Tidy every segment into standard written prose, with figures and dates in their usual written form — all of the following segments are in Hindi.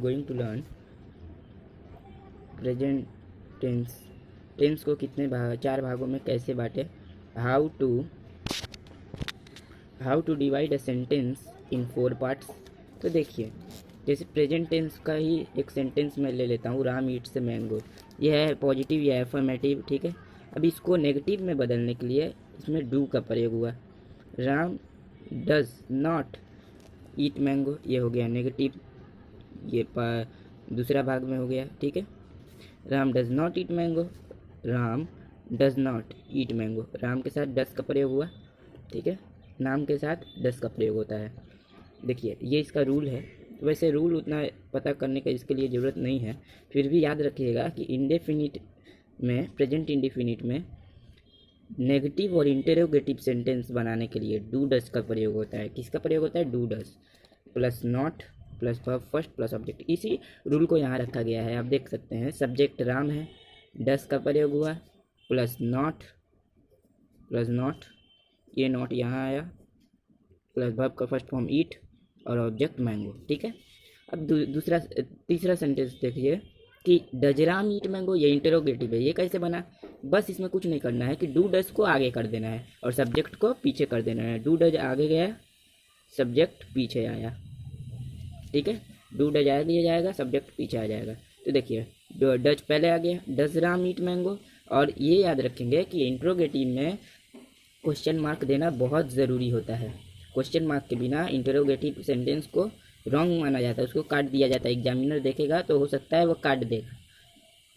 Going to learn present tense. Tense को कितने भाग, 4 भागों में कैसे बांटे। How to divide a sentence in 4 parts. तो देखिए, जैसे प्रेजेंट टेंस का ही एक सेंटेंस मैं ले लेता हूँ, राम ईट्स मैंगो। यह है पॉजिटिव, यह है अफर्मेटिव, ठीक है। अब इसको नेगेटिव में बदलने के लिए इसमें डू का प्रयोग हुआ। Ram does not eat mango, ये हो गया नेगेटिव, ये दूसरा भाग में हो गया, ठीक है। Ram does not eat mango, Ram does not eat mango, Ram के साथ डज का प्रयोग हुआ, ठीक है। नाम के साथ डज का प्रयोग होता है। देखिए, ये इसका रूल है। वैसे रूल उतना पता करने का इसके लिए ज़रूरत नहीं है, फिर भी याद रखिएगा कि इंडेफिनिट में, प्रेजेंट इंडेफिनिट में नेगेटिव और इंटेरोगेटिव सेंटेंस बनाने के लिए डू डज का प्रयोग होता है। किसका प्रयोग होता है? Do does plus not plus verb first plus object. इसी रूल को यहाँ रखा गया है। आप देख सकते हैं, सब्जेक्ट राम है, डज का प्रयोग हुआ, प्लस नॉट, ये नॉट यहाँ आया, प्लस वर्ब का फर्स्ट फॉर्म ईट और ऑब्जेक्ट मैंगो, ठीक है। अब तीसरा सेंटेंस देखिए कि डज राम ईट मैंगो, ये इंटरोगेटिव है। ये कैसे बना? बस इसमें कुछ नहीं करना है कि डू डज को आगे कर देना है और सब्जेक्ट को पीछे कर देना है। डू डज आगे गया, सब्जेक्ट पीछे आया, ठीक है। डू डज आगे जाएगा, सब्जेक्ट पीछे आ जाएगा। तो देखिए, डज पहले आ गया, डज राम ईट मैंगो। और ये याद रखेंगे कि इंट्रोगेटिव में क्वेश्चन मार्क देना बहुत ज़रूरी होता है। क्वेश्चन मार्क के बिना इंटरोगेटिव सेंटेंस को रॉन्ग माना जाता है, उसको काट दिया जाता है। एग्जामिनर देखेगा तो हो सकता है वो काट देगा।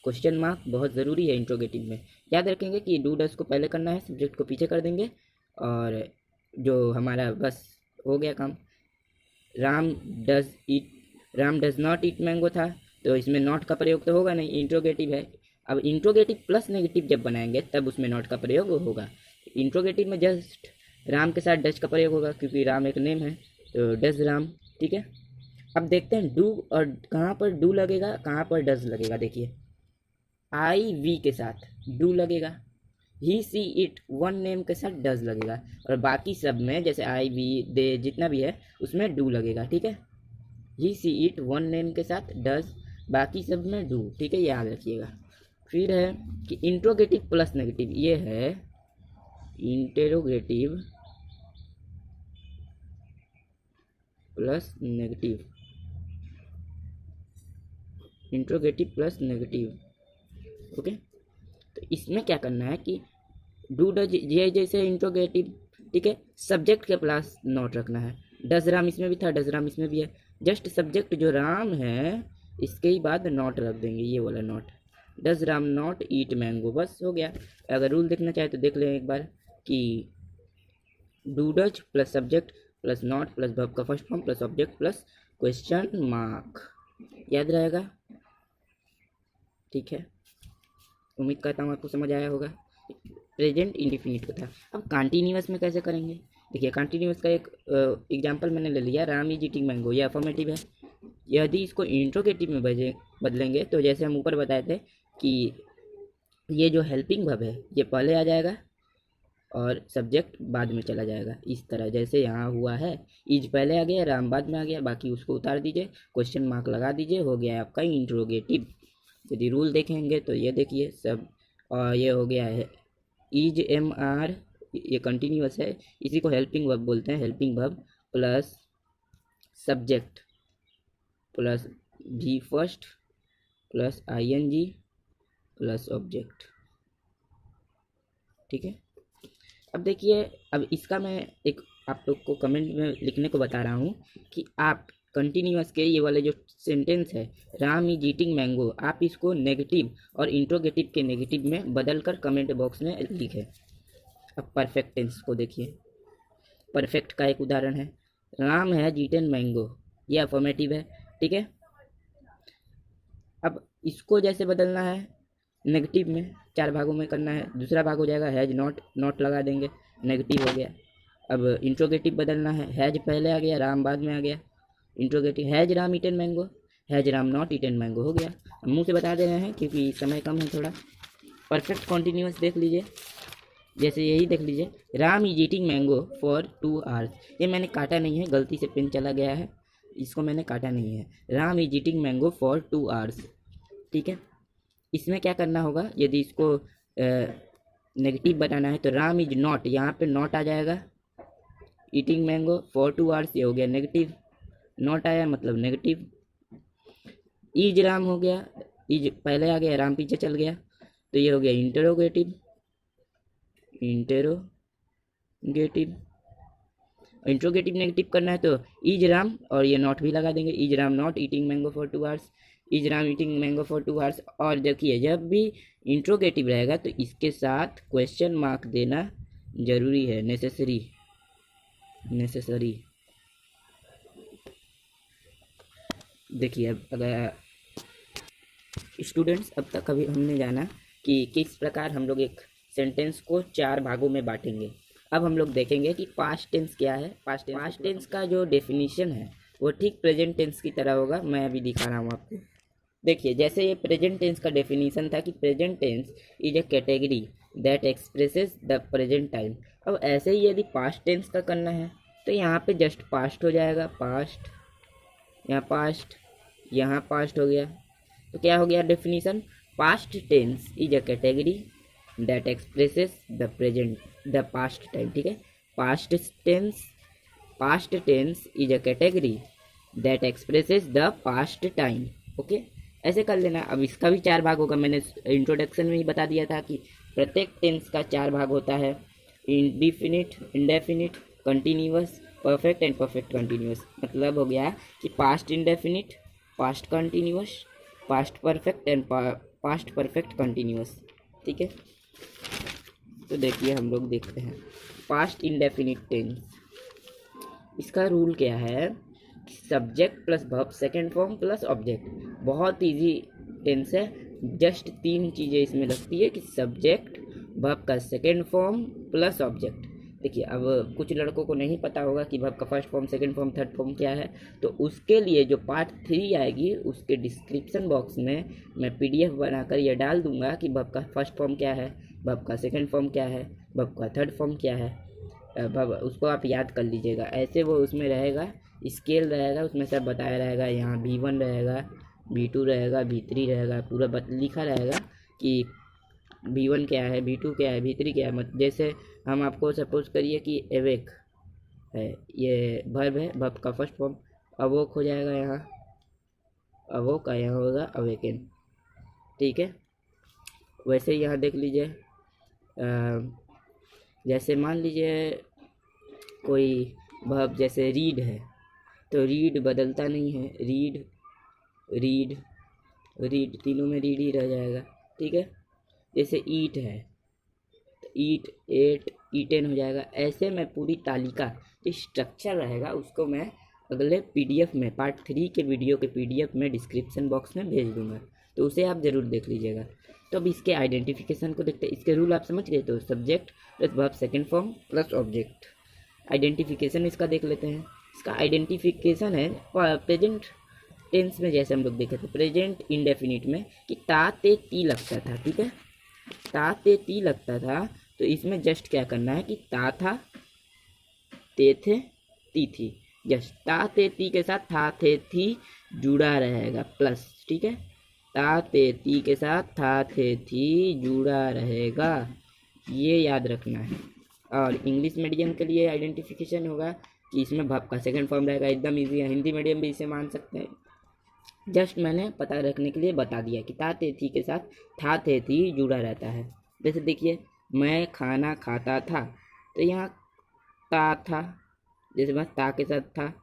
क्वेश्चन मार्क बहुत ज़रूरी है इंट्रोगेटिव में। याद रखेंगे कि डू डज को पहले करना है, सब्जेक्ट को पीछे कर देंगे और जो हमारा बस हो गया काम। Ram does not eat mango था, तो इसमें नॉट का प्रयोग तो होगा नहीं, इंट्रोगेटिव है। अब इंट्रोगेटिव प्लस नेगेटिव जब बनाएंगे तब उसमें नॉट का प्रयोग होगा। इंट्रोगेटिव में जस्ट राम के साथ डज का प्रयोग होगा, क्योंकि राम एक नेम है, तो डज राम, ठीक है। अब देखते हैं डू और कहाँ पर डू लगेगा, कहाँ पर डज लगेगा। देखिए, आई वी के साथ डू लगेगा, ही सी इट वन नेम के साथ डज लगेगा, और बाकी सब में जैसे आई वी दे जितना भी है उसमें डू लगेगा, ठीक है। ही सी इट वन नेम के साथ डज, बाकी सब में डू, ठीक है, याद रखिएगा। फिर है कि इंट्रोगेटिव प्लस नेगेटिव, ये है interrogative plus negative, interrogative plus negative, okay. तो इसमें क्या करना है कि डू डज ये जैसे इंट्रोगेटिव, ठीक है, सब्जेक्ट के प्लस नॉट रखना है। डज राम इसमें भी था, डज राम इसमें भी है, जस्ट सब्जेक्ट जो राम है इसके ही बाद नॉट रख देंगे, ये वाला not. Does Ram not eat mango, बस हो गया। अगर रूल देखना चाहे तो देख लें एक बार कि do does plus subject plus not plus verb का first form plus object plus question mark, याद रहेगा, ठीक है। उम्मीद करता हूँ आपको समझ आया होगा। प्रेजेंट इंडिफिनिट को था। अब कंटिन्यूअस में कैसे करेंगे? देखिए, कंटिन्यूअस का एक एग्जांपल मैंने ले लिया, राम इज ईटिंग मैंगो, ये अफर्मेटिव है। यदि इसको इंट्रोगेटिव में बदलेंगे तो जैसे हम ऊपर बताए थे कि ये जो हेल्पिंग वर्ब है ये पहले आ जाएगा और सब्जेक्ट बाद में चला जाएगा, इस तरह जैसे यहाँ हुआ है। इज पहले आ गया, राम बाद में आ गया, बाकी उसको उतार दीजिए, क्वेश्चन मार्क लगा दीजिए, हो गया आपका इंट्रोगेटिव। यदि रूल देखेंगे तो ये देखिए सब, और ये हो गया है इज एम आर, ये कंटिन्यूअस है, इसी को हेल्पिंग वर्ब बोलते हैं। Helping verb plus subject plus V first plus ING plus object, ठीक है। अब देखिए, अब इसका मैं एक आप लोग को कमेंट में लिखने को बता रहा हूँ कि आप कंटिन्यूअस के ये वाले जो सेंटेंस है राम इज ईटिंग मैंगो, आप इसको नेगेटिव और इंट्रोगेटिव के नेगेटिव में बदल कर कमेंट बॉक्स में लिखें। अब परफेक्ट टेंस को देखिए, परफेक्ट का एक उदाहरण है, राम हैज ईटन मैंगो, ये अफर्मेटिव है, ठीक है। अब इसको जैसे बदलना है नेगेटिव में, 4 भागों में करना है। दूसरा भाग हो जाएगा हैज नॉट लगा देंगे, नेगेटिव हो गया। अब इंट्रोगेटिव बदलना है, हैज पहले आ गया, राम बाद में आ गया, interrogative has Ram eaten mango, has Ram not eaten mango, हो गया। अब मुँह से बता दे रहे हैं क्योंकि समय कम है थोड़ा। परफेक्ट कॉन्टीन्यूअस देख लीजिए, जैसे यही देख लीजिए, Ram is eating mango for 2 hours, ये मैंने काटा नहीं है, गलती से पेन चला गया है। इसको मैंने काटा नहीं है। Ram is eating mango for 2 hours, ठीक है। इसमें क्या करना होगा, यदि इसको नेगेटिव बनाना है तो राम इज नॉट, यहाँ पे नॉट आ जाएगा, ईटिंग मैंगो फॉर 2 hours ये हो गया नेगेटिव, नॉट आया मतलब नेगेटिव। इज राम हो गया, इज पहले आ गया, राम पीछे चल गया, तो ये हो गया इंटरोगेटिव, इंटरोगेटिव। इंट्रोगेटिव नेगेटिव करना है तो इज राम और ये नॉट भी लगा देंगे, is Ram not eating mango for 2 hours, is Ram eating mango for 2 hours। और देखिए जब भी इंट्रोगेटिव रहेगा तो इसके साथ क्वेश्चन मार्क देना जरूरी है, नेसेसरी। देखिए अब अगर स्टूडेंट्स, अब तक अभी हमने जाना कि किस प्रकार हम लोग एक सेंटेंस को 4 भागों में बांटेंगे। अब हम लोग देखेंगे कि पास्ट टेंस क्या है। पास्ट टेंस का जो डेफिनेशन है वो ठीक प्रेजेंट टेंस की तरह होगा। मैं अभी दिखा रहा हूँ आपको। देखिए जैसे ये प्रेजेंट टेंस का डेफिनेशन था कि present tense is a category that expresses the present time. अब ऐसे ही यदि पास्ट टेंस का करना है तो यहाँ पे जस्ट पास्ट हो जाएगा, पास्ट, यहाँ पास्ट हो गया। तो क्या हो गया definition, past tense is a category that expresses the past time, ठीक है। Past tense is a category that expresses the past time, okay. ऐसे कर लेना। अब इसका भी 4 भाग होगा, मैंने इंट्रोडक्शन में ही बता दिया था कि प्रत्येक टेंस का 4 भाग होता है, indefinite, indefinite, continuous, perfect and perfect continuous. मतलब हो गया कि past indefinite, past continuous, past perfect and past perfect continuous, ठीक है। तो देखिए हम लोग देखते हैं पास्ट इंडेफिनिट टेंस। इसका रूल क्या है, subject plus verb second form plus object. बहुत इजी टेंस है, जस्ट 3 चीज़ें इसमें लगती है कि सब्जेक्ट, वर्ब का सेकेंड फॉर्म प्लस ऑब्जेक्ट। देखिए अब कुछ लड़कों को नहीं पता होगा कि वर्ब का first form, second form, third form क्या है, तो उसके लिए जो पार्ट 3 आएगी उसके डिस्क्रिप्शन बॉक्स में मैं PDF बनाकर ये डाल दूंगा कि वर्ब का फर्स्ट फॉर्म क्या है, वर्ब का सेकेंड फॉर्म क्या है, वर्ब का थर्ड फॉर्म क्या है। उसको आप याद कर लीजिएगा। ऐसे वो उसमें रहेगा, स्केल रहेगा, उसमें सब बताया रहेगा। यहाँ V1 रहेगा, V2 रहेगा, V3 रहेगा, पूरा लिखा रहेगा कि V1 क्या है, V2 क्या है, V3 क्या है। जैसे हम आपको सपोज करिए कि एवेक है, ये वर्ब है, वर्ब का फर्स्ट फॉर्म, अवोक हो जाएगा, यहाँ अवोक का यहाँ होगा अवेकन, ठीक है। वैसे यहाँ देख लीजिए, जैसे मान लीजिए कोई वर्ब जैसे रीड है तो रीड बदलता नहीं है, रीड तीनों में रीड ही रह जाएगा, ठीक है। जैसे ईट है तो ईट, एट, ईटेन हो जाएगा। ऐसे मैं पूरी तालिका जो स्ट्रक्चर रहेगा उसको मैं अगले PDF में, पार्ट 3 के वीडियो के PDF में डिस्क्रिप्शन बॉक्स में भेज दूंगा, तो उसे आप ज़रूर देख लीजिएगा। तो अब इसके आइडेंटिफिकेशन को देखते हैं। इसके रूल आप समझ गए, तो subject plus verb second form plus object. Identification इसका देख लेते हैं। इसका आइडेंटिफिकेशन है प्रेजेंट टेंस में, जैसे हम लोग देखे थे प्रेजेंट इंडेफिनिट में कि ता ते ती लगता था, ठीक है, ता ते ती लगता था। तो इसमें जस्ट क्या करना है कि ता था, ते थे, ती थी, जस्ट ता ते ती के साथ था थे थी जुड़ा रहेगा प्लस, ठीक है। ता ते ती के साथ था थे थी जुड़ा रहेगा, ये याद रखना है। और इंग्लिश मीडियम के लिए आइडेंटिफिकेशन होगा कि इसमें वर्ब का सेकंड फॉर्म रहेगा, एकदम इजी है। हिंदी मीडियम भी इसे मान सकते हैं, जस्ट मैंने पता रखने के लिए बता दिया कि ता ते थी के साथ था थे थी जुड़ा रहता है। जैसे देखिए मैं खाना खाता था, तो यहाँ ता था, जैसे बस ता के साथ था,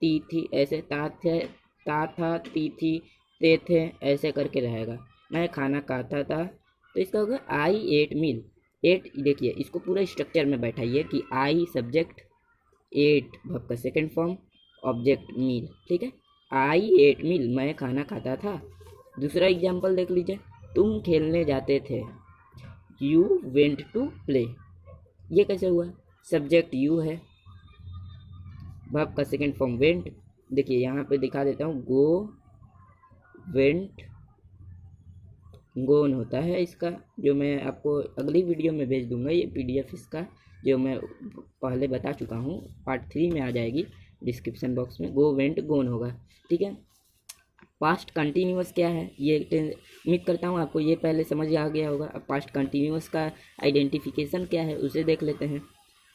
ती थी, ऐसे ता थे, ता था, ती थी, ते थे, ऐसे करके रहेगा। मैं खाना खाता था तो इसका होगा आई एट मील। 8 देखिए इसको पूरा स्ट्रक्चर में बैठाइए कि आई सब्जेक्ट, 8 वर्ब का सेकंड फॉर्म, ऑब्जेक्ट मील, ठीक है। आई एट मील, मैं खाना खाता था। दूसरा एग्जाम्पल देख लीजिए, तुम खेलने जाते थे, यू वेंट टू प्ले। ये कैसे हुआ, सब्जेक्ट यू है, वर्ब का सेकंड फॉर्म वेंट। देखिए यहाँ पे दिखा देता हूँ, गो, वेंट, गोन होता है इसका, जो मैं आपको अगली वीडियो में भेज दूंगा। ये PDF इसका जो मैं पहले बता चुका हूँ, पार्ट 3 में आ जाएगी डिस्क्रिप्शन बॉक्स में। गो वेंट गोन होगा, ठीक है। पास्ट कंटिन्यूअस क्या है, ये उम्मीद करता हूँ आपको ये पहले समझ आ गया होगा। अब पास्ट कंटिन्यूअस का आइडेंटिफिकेशन क्या है उसे देख लेते हैं।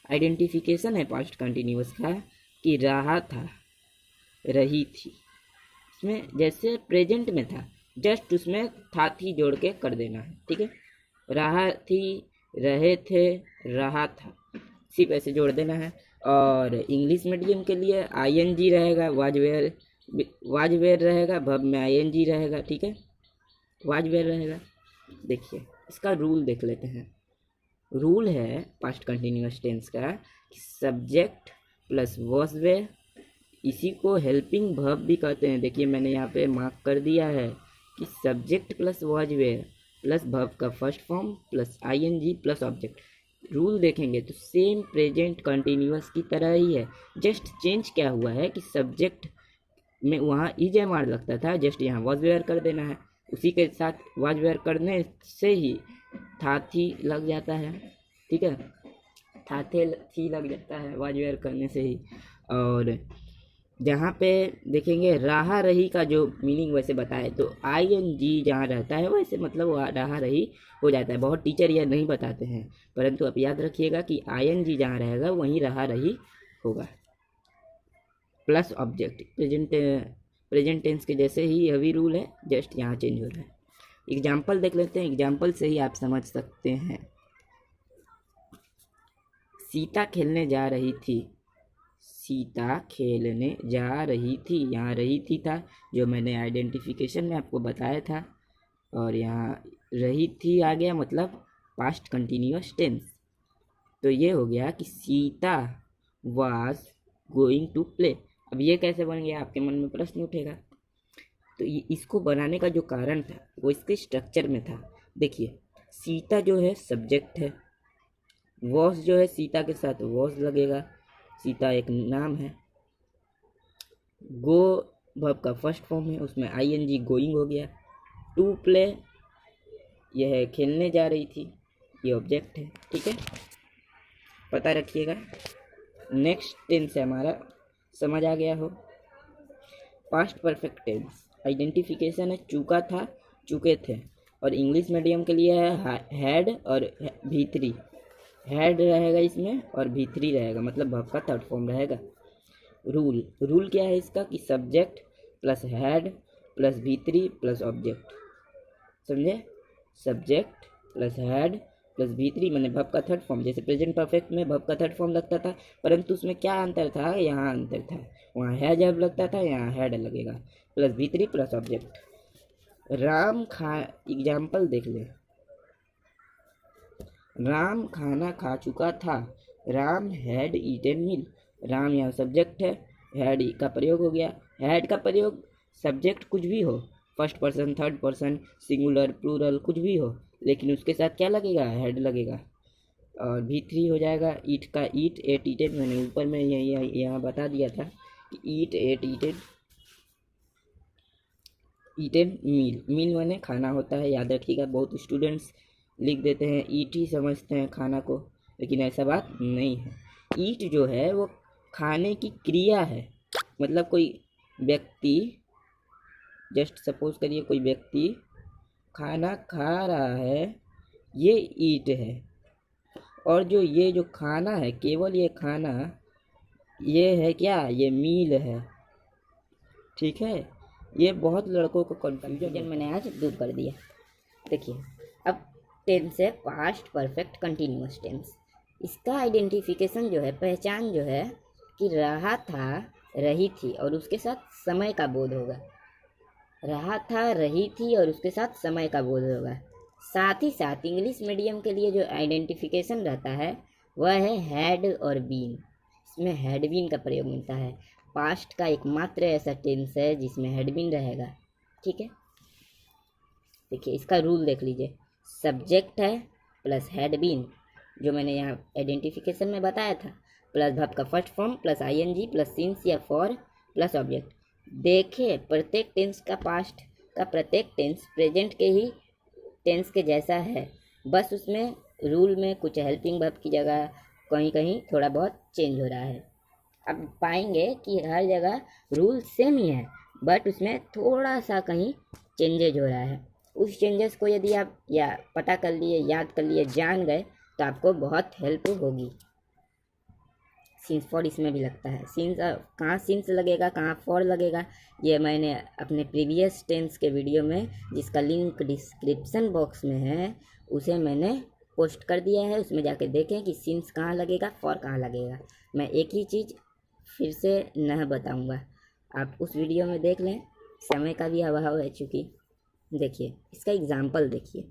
आइडेंटिफिकेशन है पास्ट कंटिन्यूअस का कि रहा था, रही थी, इसमें जैसे प्रेजेंट में था जस्ट उसमें था थी जोड़ के कर देना है, ठीक है। रहा थी, रहे थे, रहा था, सिर्फ ऐसे जोड़ देना है। और इंग्लिश मीडियम के लिए आईएनजी रहेगा, वाज वेयर रहेगा, वर्ब में आईएनजी रहेगा, ठीक है, वाज वेयर रहेगा। देखिए इसका रूल देख लेते हैं। रूल है पास्ट कंटिन्यूअस टेंस का कि सब्जेक्ट प्लस वॉज वेयर, इसी को हेल्पिंग वर्ब भी कहते हैं। देखिए मैंने यहाँ पे मार्क कर दिया है कि subject plus was were plus verb का first form plus ING plus object. Rule देखेंगे तो सेम प्रेजेंट कंटिन्यूअस की तरह ही है, जस्ट चेंज क्या हुआ है कि सब्जेक्ट में वहाँ ईजेएमआर लगता था, जस्ट यहाँ वॉज वेयर कर देना है। उसी के साथ वॉज वेयर करने से ही था थी लग जाता है, ठीक है, था थे थी लग जाता है वॉज वेयर करने से ही। और जहाँ पे देखेंगे रहा रही का जो मीनिंग वैसे बताए तो आईएनजी जहाँ रहता है वैसे मतलब रहा रही हो जाता है। बहुत टीचर यह नहीं बताते हैं, परंतु आप याद रखिएगा कि आईएनजी जहाँ रहेगा वहीं रहा रही होगा प्लस ऑब्जेक्ट। प्रेजेंट टेंस के जैसे ही यह भी रूल है, जस्ट यहाँ चेंज हो रहा है। एग्जाम्पल देख लेते हैं, एग्जाम्पल से ही आप समझ सकते हैं। सीता खेलने जा रही थी, सीता खेलने जा रही थी, यहाँ रही थी था जो मैंने आइडेंटिफिकेशन में आपको बताया था, और यहाँ रही थी आ गया मतलब पास्ट कंटिन्यूअस टेंस। तो ये हो गया कि Sita was going to play. अब ये कैसे बन गया, आपके मन में प्रश्न उठेगा। तो इसको बनाने का जो कारण था वो इसके स्ट्रक्चर में था। देखिए सीता जो है सब्जेक्ट है, वॉज जो है सीता के साथ वॉज लगेगा, सीता एक नाम है, गो वर्ब का फर्स्ट फॉर्म है, उसमें आईएनजी गोइंग हो गया, टू प्ले यह खेलने जा रही थी, ये ऑब्जेक्ट है, ठीक है, पता रखिएगा। नेक्स्ट टेंस है हमारा, समझ आ गया हो। पास्ट परफेक्ट टेंस आइडेंटिफिकेशन है चूका था, चुके थे, और इंग्लिश मीडियम के लिए है हैड और भी3। हैड रहेगा इसमें और भी3 रहेगा, मतलब वर्ब का थर्ड फॉर्म रहेगा। रूल क्या है इसका कि सब्जेक्ट प्लस हैड प्लस भी3 प्लस ऑब्जेक्ट, समझे, सब्जेक्ट प्लस हैड प्लस भी3 मैंने वर्ब का थर्ड फॉर्म। जैसे प्रेजेंट परफेक्ट में वर्ब का थर्ड फॉर्म लगता था, परंतु उसमें क्या अंतर था, यहाँ अंतर था, वहाँ है जब लगता था, यहाँ हैड लगेगा, प्लस भी3 प्लस ऑब्जेक्ट। राम खा, एग्जाम्पल देख ले, राम खाना खा चुका था, राम हैड ईटन मील। राम यहाँ सब्जेक्ट है, हैड का प्रयोग हो गया। हैड का प्रयोग सब्जेक्ट कुछ भी हो, first person third person singular plural कुछ भी हो, लेकिन उसके साथ क्या लगेगा, हैड लगेगा। और भी3 हो जाएगा ईट का, ईट एट ईटेड, मैंने ऊपर में यहाँ बता दिया था कि ईट एट ईटेड, ईटेन मील, मील मैंने खाना होता है, याद रखिएगा। बहुत स्टूडेंट्स लिख देते हैं ईट ही समझते हैं खाना को, लेकिन ऐसा बात नहीं है। ईट जो है वो खाने की क्रिया है, मतलब कोई व्यक्ति, जस्ट सपोज करिए कोई व्यक्ति खाना खा रहा है, ये ईट है। और जो ये जो खाना है, केवल ये खाना, ये है क्या, ये मील है, ठीक है। ये बहुत लड़कों को कन्फ्यूजन मैंने आज दूर कर दिया। देखिए अब टेंस है पास्ट परफेक्ट कंटिन्यूअस टेंस। इसका आइडेंटिफिकेशन जो है, पहचान जो है कि रहा था, रही थी और उसके साथ समय का बोध होगा। रहा था, रही थी और उसके साथ समय का बोध होगा। साथ ही साथ इंग्लिश मीडियम के लिए जो आइडेंटिफिकेशन रहता है वह है हैड और बीन। इसमें हैड बीन का प्रयोग मिलता है। पास्ट का एकमात्र ऐसा टेंस है जिसमें हैड बीन रहेगा, ठीक है। देखिए इसका रूल देख लीजिए, सब्जेक्ट है प्लस हैड बीन जो मैंने यहाँ आइडेंटिफिकेशन में बताया था, प्लस वर्ब का first form plus ING plus since या फॉर प्लस ऑब्जेक्ट। देखिए प्रत्येक टेंस का, पास्ट का प्रत्येक टेंस प्रेजेंट के ही टेंस के जैसा है, बस उसमें रूल में कुछ हेल्पिंग वर्ब की जगह कहीं कहीं थोड़ा बहुत चेंज हो रहा है। अब पाएंगे कि हर जगह रूल सेम ही है, बट उसमें थोड़ा सा कहीं चेंजेज हो रहा है। उस चेंजेस को यदि आप या पता कर लिए, याद कर लिए, जान गए तो आपको बहुत हेल्प होगी। सिंस फॉर इसमें भी लगता है। सिंस कहाँ सिंस लगेगा, कहाँ फॉर लगेगा, ये मैंने अपने प्रीवियस टेंस के वीडियो में, जिसका लिंक डिस्क्रिप्शन बॉक्स में है, उसे मैंने पोस्ट कर दिया है। उसमें जाके देखें कि सिंस कहाँ लगेगा, फॉर कहाँ लगेगा। मैं एक ही चीज़ फिर से न बताऊँगा, आप उस वीडियो में देख लें। समय का भी अभाव है चूँकि। देखिए इसका एग्जाम्पल देखिए,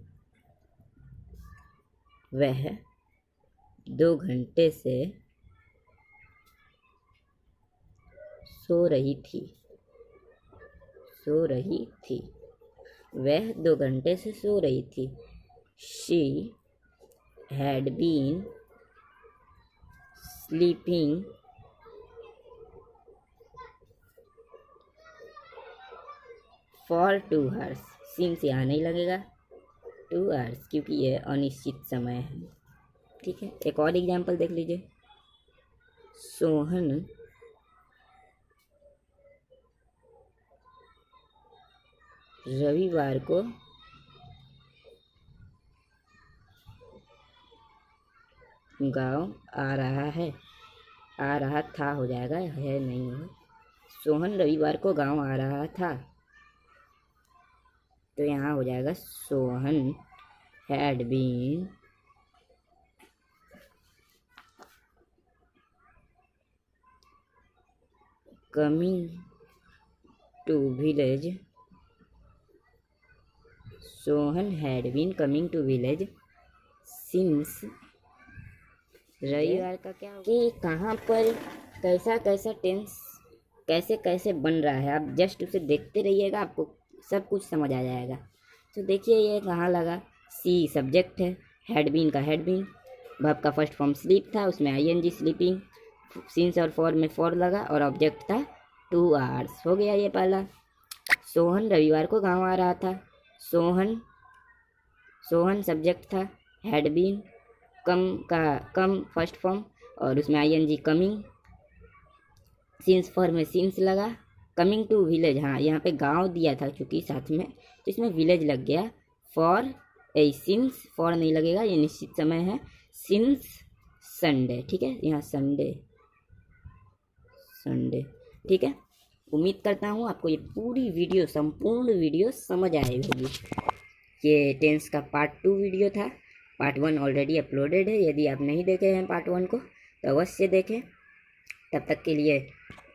वह 2 घंटे से सो रही थी। वह 2 घंटे से सो रही थी। She had been sleeping for 2 hours. Since यहाँ नहीं लगेगा, 2 आवर्स, क्योंकि ये अनिश्चित समय है। ठीक है, एक और एग्जाम्पल देख लीजिए। सोहन रविवार को गांव आ रहा था हो जाएगा, है नहीं है। सोहन रविवार को गांव आ रहा था, तो यहाँ हो जाएगा Sohan had been coming to village. Sohan had been coming to village since. रविवार का क्या कि कहाँ पर कैसा कैसा टेंस कैसे कैसे बन रहा है, आप जस्ट उसे देखते रहिएगा, आपको सब कुछ समझ आ जाएगा। तो देखिए ये कहाँ लगा, सी सब्जेक्ट है, हैड बीन का हैड बीन, वर्ब का फर्स्ट फॉर्म स्लीप था, उसमें आईएनजी स्लीपिंग, सिंस और फॉर में फॉर लगा, और ऑब्जेक्ट था 2 आवर्स। हो गया ये पहला। सोहन रविवार को गाँव आ रहा था। सोहन सब्जेक्ट था, had been come first form, और उसमें आईएनजी कमिंग, सिंस फॉर में सिंस लगा, कमिंग टू विलेज, हाँ यहाँ पे गांव दिया था चूँकि साथ में, तो इसमें विलेज लग गया। फॉर सिंस फॉर नहीं लगेगा, ये निश्चित समय है। सिंस संडे, ठीक है, यहाँ संडे ठीक है। उम्मीद करता हूँ आपको ये पूरी वीडियो, संपूर्ण वीडियो समझ आई होगी। ये टेंस का पार्ट 2 वीडियो था। पार्ट 1 ऑलरेडी अपलोडेड है, यदि आप नहीं देखे हैं पार्ट 1 को तो अवश्य देखें। तब तक के लिए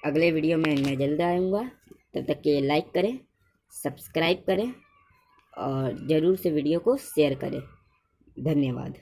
अगले वीडियो में मैं जल्द आऊँगा। तब तक के लिए लाइक करें, सब्सक्राइब करें और ज़रूर से वीडियो को शेयर करें। धन्यवाद।